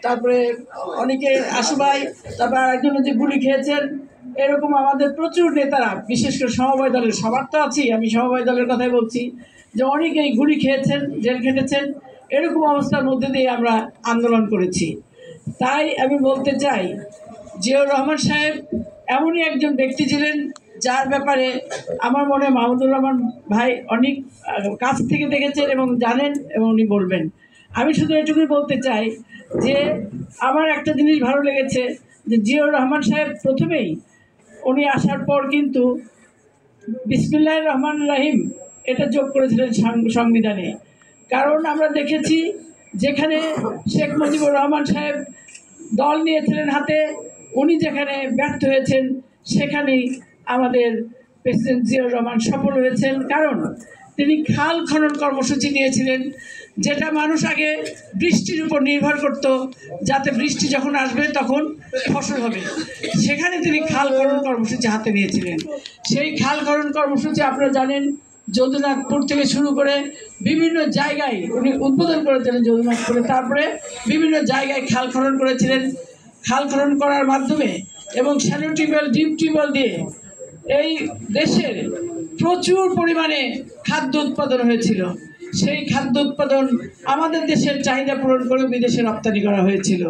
তারপরে অনেকে আশু ভাই, তারপর আরেকজন যে গুলি খেয়েছেন, এরকম আমাদের প্রচুর নেতারা, বিশেষ করে সমবায় দলের, সবার তো আছি, আমি সমবায় দলের কথাই বলছি, যে অনেকেই গুলি খেয়েছেন, জেল খেটেছেন। এরকম অবস্থার মধ্যে দিয়ে আমরা আন্দোলন করেছি। তাই আমি বলতে চাই, জিয়াউর রহমান সাহেব এমনই একজন ব্যক্তি ছিলেন যার ব্যাপারে আমার মনে হয় মাহমুদুর রহমান ভাই অনেক কাছ থেকে দেখেছেন এবং জানেন, এবং উনি বলবেন। আমি শুধু এটুকুই বলতে চাই যে আমার একটা জিনিস ভালো লেগেছে, যে জিয়াউর রহমান সাহেব প্রথমেই উনি আসার পর কিন্তু বিসমিল্লাহির রহমানির রহিম এটা যোগ করেছিলেন সংবিধানে। কারণ আমরা দেখেছি যেখানে শেখ মুজিবুর রহমান সাহেব দল নিয়েছিলেন হাতে, উনি যেখানে ব্যর্থ হয়েছেন সেখানেই আমাদের প্রেসিডেন্ট জিয়াউর রহমান সফল হয়েছেন। কারণ তিনি খাল খনন কর্মসূচি নিয়েছিলেন, যেটা মানুষ আগে বৃষ্টির উপর নির্ভর করত, যাতে বৃষ্টি যখন আসবে তখন ফসল হবে। সেখানে তিনি খাল খনন কর্মসূচি হাতে নিয়েছিলেন। সেই খাল খনন কর্মসূচি আপনারা জানেন, যদুনাথপুর থেকে শুরু করে বিভিন্ন জায়গায় উনি উদ্বোধন করেছিলেন যদুনাথপুরে, তারপরে বিভিন্ন জায়গায় খাল খনন করেছিলেন। খাল খনন করার মাধ্যমে এবং শ্যালো টিউবওয়েল, ডিপ টিউবওয়েল দিয়ে এই দেশের প্রচুর পরিমাণে খাদ্য উৎপাদন হয়েছিল। সেই খাদ্য উৎপাদন আমাদের দেশের চাহিদা পূরণ করে বিদেশে রপ্তানি করা হয়েছিল।